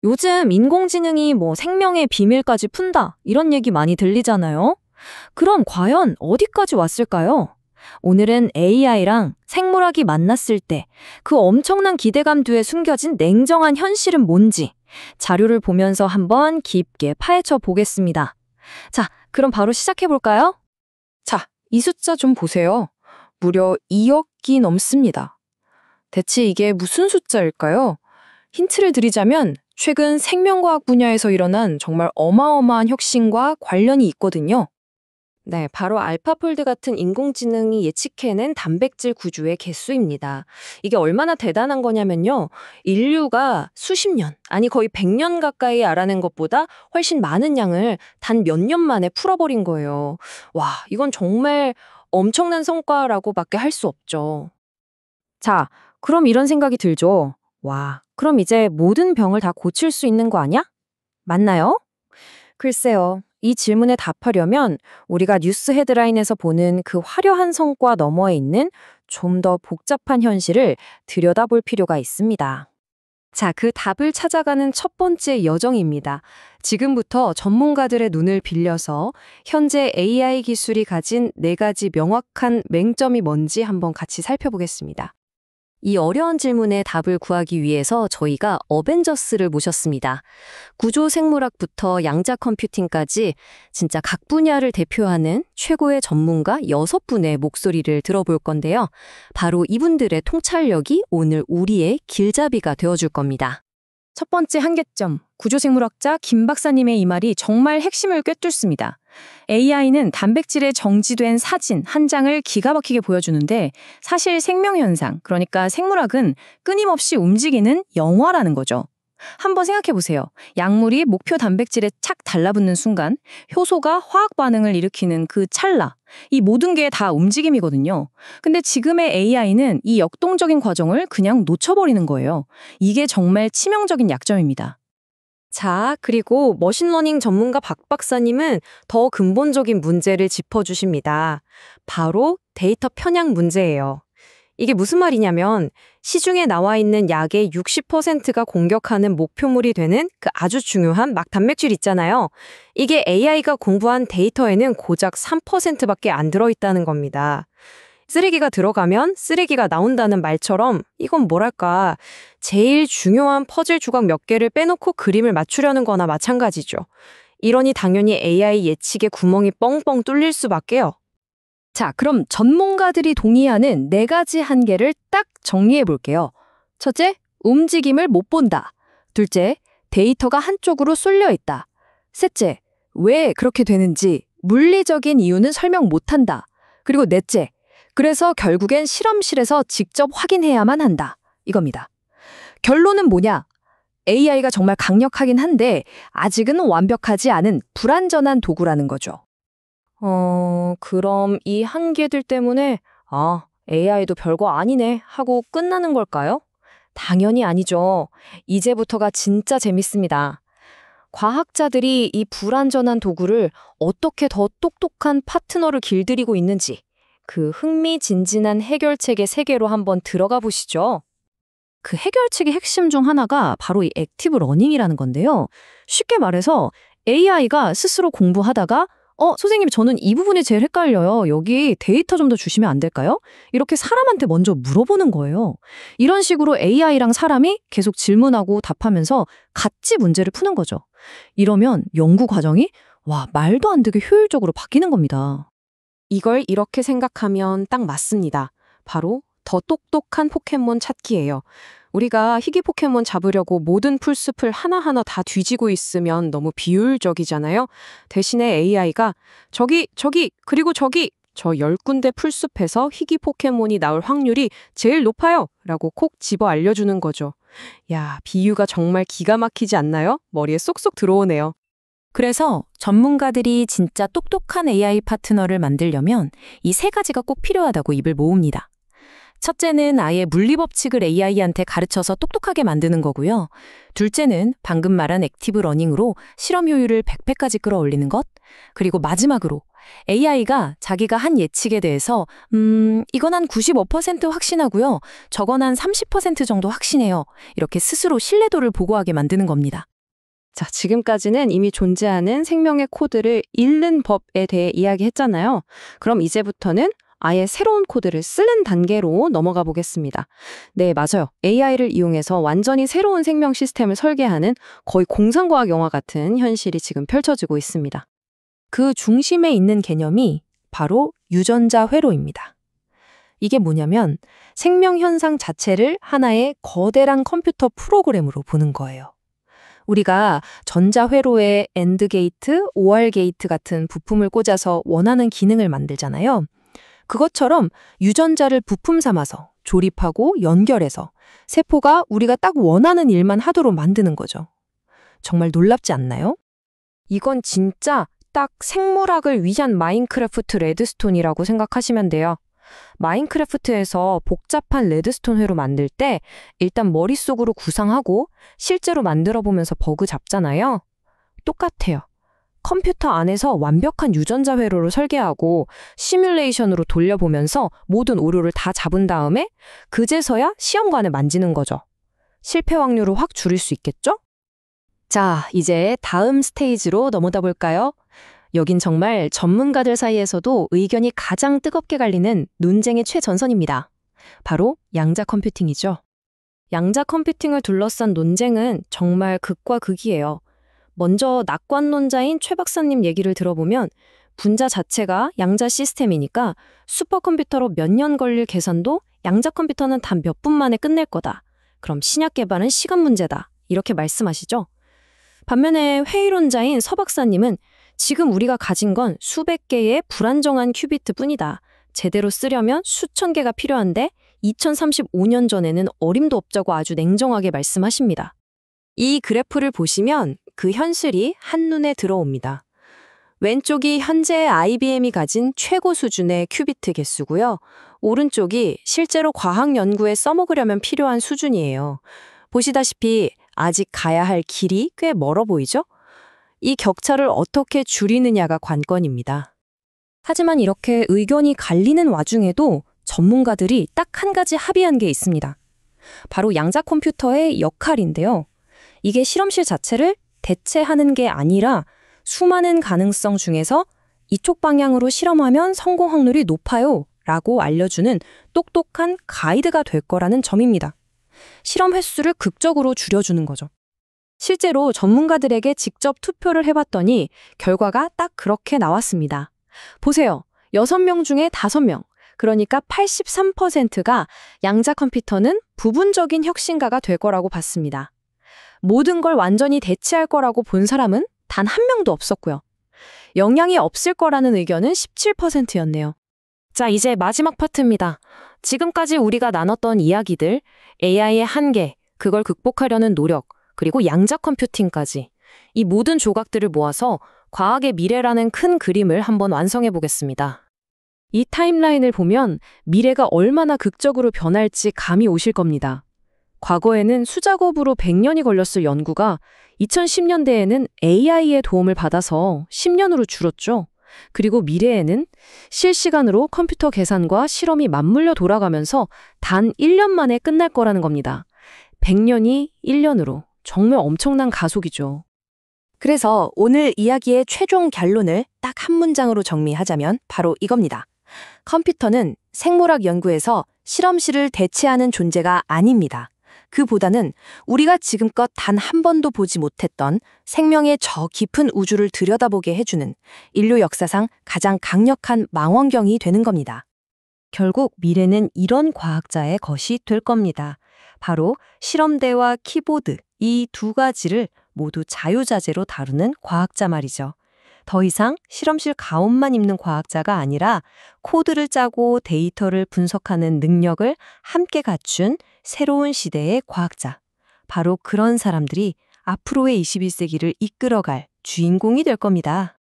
요즘 인공지능이 뭐 생명의 비밀까지 푼다, 이런 얘기 많이 들리잖아요. 그럼 과연 어디까지 왔을까요? 오늘은 AI랑 생물학이 만났을 때 그 엄청난 기대감 뒤에 숨겨진 냉정한 현실은 뭔지 자료를 보면서 한번 깊게 파헤쳐 보겠습니다. 자, 그럼 바로 시작해 볼까요? 자, 이 숫자 좀 보세요. 무려 2억이 넘습니다. 대체 이게 무슨 숫자일까요? 힌트를 드리자면 최근 생명과학 분야에서 일어난 정말 어마어마한 혁신과 관련이 있거든요. 네, 바로 알파폴드 같은 인공지능이 예측해낸 단백질 구조의 개수입니다. 이게 얼마나 대단한 거냐면요. 인류가 수십 년, 아니 거의 100년 가까이 알아낸 것보다 훨씬 많은 양을 단 몇 년 만에 풀어버린 거예요. 와, 이건 정말 엄청난 성과라고밖에 할 수 없죠. 자, 그럼 이런 생각이 들죠. 와, 그럼 이제 모든 병을 다 고칠 수 있는 거 아니야? 맞나요? 글쎄요. 이 질문에 답하려면 우리가 뉴스 헤드라인에서 보는 그 화려한 성과 너머에 있는 좀 더 복잡한 현실을 들여다볼 필요가 있습니다. 자, 그 답을 찾아가는 첫 번째 여정입니다. 지금부터 전문가들의 눈을 빌려서 현재 AI 기술이 가진 4가지 명확한 맹점이 뭔지 한번 같이 살펴보겠습니다. 이 어려운 질문에 답을 구하기 위해서 저희가 어벤져스를 모셨습니다. 구조 생물학부터 양자 컴퓨팅까지 진짜 각 분야를 대표하는 최고의 전문가 6분의 목소리를 들어볼 건데요. 바로 이분들의 통찰력이 오늘 우리의 길잡이가 되어줄 겁니다. 첫 번째 한계점, 구조생물학자 김 박사님의 이 말이 정말 핵심을 꿰뚫습니다. AI는 단백질에 정지된 사진 한 장을 기가 막히게 보여주는데 사실 생명현상, 그러니까 생물학은 끊임없이 움직이는 영화라는 거죠. 한번 생각해 보세요. 약물이 목표 단백질에 착 달라붙는 순간 효소가 화학 반응을 일으키는 그 찰나, 이 모든 게 다 움직임이거든요. 근데 지금의 AI는 이 역동적인 과정을 그냥 놓쳐버리는 거예요. 이게 정말 치명적인 약점입니다. 자, 그리고 머신러닝 전문가 박 박사님은 더 근본적인 문제를 짚어주십니다. 바로 데이터 편향 문제예요. 이게 무슨 말이냐면 시중에 나와 있는 약의 60%가 공격하는 목표물이 되는 그 아주 중요한 막 단백질 있잖아요. 이게 AI가 공부한 데이터에는 고작 3%밖에 안 들어있다는 겁니다. 쓰레기가 들어가면 쓰레기가 나온다는 말처럼 이건 뭐랄까 제일 중요한 퍼즐 조각 몇 개를 빼놓고 그림을 맞추려는 거나 마찬가지죠. 이러니 당연히 AI 예측에 구멍이 뻥뻥 뚫릴 수밖에요. 자, 그럼 전문가들이 동의하는 4가지 한계를 딱 정리해 볼게요. 첫째, 움직임을 못 본다. 둘째, 데이터가 한쪽으로 쏠려 있다. 셋째, 왜 그렇게 되는지 물리적인 이유는 설명 못 한다. 그리고 넷째, 그래서 결국엔 실험실에서 직접 확인해야만 한다. 이겁니다. 결론은 뭐냐? AI가 정말 강력하긴 한데 아직은 완벽하지 않은 불완전한 도구라는 거죠. 그럼 이 한계들 때문에 AI도 별거 아니네 하고 끝나는 걸까요? 당연히 아니죠. 이제부터가 진짜 재밌습니다. 과학자들이 이 불완전한 도구를 어떻게 더 똑똑한 파트너를 길들이고 있는지 그 흥미진진한 해결책의 세계로 한번 들어가 보시죠. 그 해결책의 핵심 중 하나가 바로 이 액티브 러닝이라는 건데요. 쉽게 말해서 AI가 스스로 공부하다가 선생님 저는 이 부분이 제일 헷갈려요. 여기 데이터 좀 더 주시면 안 될까요? 이렇게 사람한테 먼저 물어보는 거예요. 이런 식으로 AI랑 사람이 계속 질문하고 답하면서 같이 문제를 푸는 거죠. 이러면 연구 과정이 말도 안 되게 효율적으로 바뀌는 겁니다. 이걸 이렇게 생각하면 딱 맞습니다. 바로 더 똑똑한 포켓몬 찾기예요. 우리가 희귀 포켓몬 잡으려고 모든 풀숲을 하나하나 다 뒤지고 있으면 너무 비효율적이잖아요. 대신에 AI가 그리고 저기 저 10군데 풀숲에서 희귀 포켓몬이 나올 확률이 제일 높아요 라고 콕 집어 알려주는 거죠. 야, 비유가 정말 기가 막히지 않나요? 머리에 쏙쏙 들어오네요. 그래서 전문가들이 진짜 똑똑한 AI 파트너를 만들려면 이 3가지가 꼭 필요하다고 입을 모읍니다. 첫째는 아예 물리법칙을 AI한테 가르쳐서 똑똑하게 만드는 거고요. 둘째는 방금 말한 액티브 러닝으로 실험 효율을 100배까지 끌어올리는 것. 그리고 마지막으로 AI가 자기가 한 예측에 대해서 이건 한 95% 확신하고요. 저건 한 30% 정도 확신해요. 이렇게 스스로 신뢰도를 보고하게 만드는 겁니다. 자, 지금까지는 이미 존재하는 생명의 코드를 읽는 법에 대해 이야기했잖아요. 그럼 이제부터는 아예 새로운 코드를 쓰는 단계로 넘어가 보겠습니다. 네, 맞아요. AI를 이용해서 완전히 새로운 생명 시스템을 설계하는 거의 공상과학 영화 같은 현실이 지금 펼쳐지고 있습니다. 그 중심에 있는 개념이 바로 유전자 회로입니다. 이게 뭐냐면 생명 현상 자체를 하나의 거대한 컴퓨터 프로그램으로 보는 거예요. 우리가 전자회로에 AND 게이트, OR 게이트 같은 부품을 꽂아서 원하는 기능을 만들잖아요. 그것처럼 유전자를 부품 삼아서 조립하고 연결해서 세포가 우리가 딱 원하는 일만 하도록 만드는 거죠. 정말 놀랍지 않나요? 이건 진짜 딱 생물학을 위한 마인크래프트 레드스톤이라고 생각하시면 돼요. 마인크래프트에서 복잡한 레드스톤 회로 만들 때 일단 머릿속으로 구상하고 실제로 만들어 보면서 버그 잡잖아요. 똑같아요. 컴퓨터 안에서 완벽한 유전자 회로를 설계하고 시뮬레이션으로 돌려보면서 모든 오류를 다 잡은 다음에 그제서야 시험관에 만지는 거죠. 실패 확률을 확 줄일 수 있겠죠? 자, 이제 다음 스테이지로 넘어가 볼까요? 여긴 정말 전문가들 사이에서도 의견이 가장 뜨겁게 갈리는 논쟁의 최전선입니다. 바로 양자 컴퓨팅이죠. 양자 컴퓨팅을 둘러싼 논쟁은 정말 극과 극이에요. 먼저 낙관론자인 최 박사님 얘기를 들어보면 분자 자체가 양자 시스템이니까 슈퍼컴퓨터로 몇 년 걸릴 계산도 양자 컴퓨터는 단 몇 분 만에 끝낼 거다. 그럼 신약 개발은 시간 문제다. 이렇게 말씀하시죠. 반면에 회의론자인 서 박사님은 지금 우리가 가진 건 수백 개의 불안정한 큐비트 뿐이다. 제대로 쓰려면 수천 개가 필요한데 2035년 전에는 어림도 없자고 아주 냉정하게 말씀하십니다. 이 그래프를 보시면 그 현실이 한눈에 들어옵니다. 왼쪽이 현재 IBM이 가진 최고 수준의 큐비트 개수고요. 오른쪽이 실제로 과학 연구에 써먹으려면 필요한 수준이에요. 보시다시피 아직 가야 할 길이 꽤 멀어 보이죠? 이 격차를 어떻게 줄이느냐가 관건입니다. 하지만 이렇게 의견이 갈리는 와중에도 전문가들이 딱 한 가지 합의한 게 있습니다. 바로 양자 컴퓨터의 역할인데요. 이게 실험실 자체를 대체하는 게 아니라 수많은 가능성 중에서 이쪽 방향으로 실험하면 성공 확률이 높아요 라고 알려주는 똑똑한 가이드가 될 거라는 점입니다. 실험 횟수를 극적으로 줄여주는 거죠. 실제로 전문가들에게 직접 투표를 해봤더니 결과가 딱 그렇게 나왔습니다. 보세요. 6명 중에 5명, 그러니까 83%가 양자 컴퓨터는 부분적인 혁신가가 될 거라고 봤습니다. 모든 걸 완전히 대체할 거라고 본 사람은 단 한 명도 없었고요. 영향이 없을 거라는 의견은 17%였네요. 자, 이제 마지막 파트입니다. 지금까지 우리가 나눴던 이야기들, AI의 한계, 그걸 극복하려는 노력, 그리고 양자 컴퓨팅까지 이 모든 조각들을 모아서 과학의 미래라는 큰 그림을 한번 완성해 보겠습니다. 이 타임라인을 보면 미래가 얼마나 극적으로 변할지 감이 오실 겁니다. 과거에는 수작업으로 100년이 걸렸을 연구가 2010년대에는 AI의 도움을 받아서 10년으로 줄었죠. 그리고 미래에는 실시간으로 컴퓨터 계산과 실험이 맞물려 돌아가면서 단 1년 만에 끝날 거라는 겁니다. 100년이 1년으로 정말 엄청난 가속이죠. 그래서 오늘 이야기의 최종 결론을 딱 한 문장으로 정리하자면 바로 이겁니다. 컴퓨터는 생물학 연구에서 실험실을 대체하는 존재가 아닙니다. 그보다는 우리가 지금껏 단 한 번도 보지 못했던 생명의 저 깊은 우주를 들여다보게 해주는 인류 역사상 가장 강력한 망원경이 되는 겁니다. 결국 미래는 이런 과학자의 것이 될 겁니다. 바로 실험대와 키보드, 이 두 가지를 모두 자유자재로 다루는 과학자 말이죠. 더 이상 실험실 가옷만 입는 과학자가 아니라 코드를 짜고 데이터를 분석하는 능력을 함께 갖춘 새로운 시대의 과학자. 바로 그런 사람들이 앞으로의 21세기를 이끌어갈 주인공이 될 겁니다.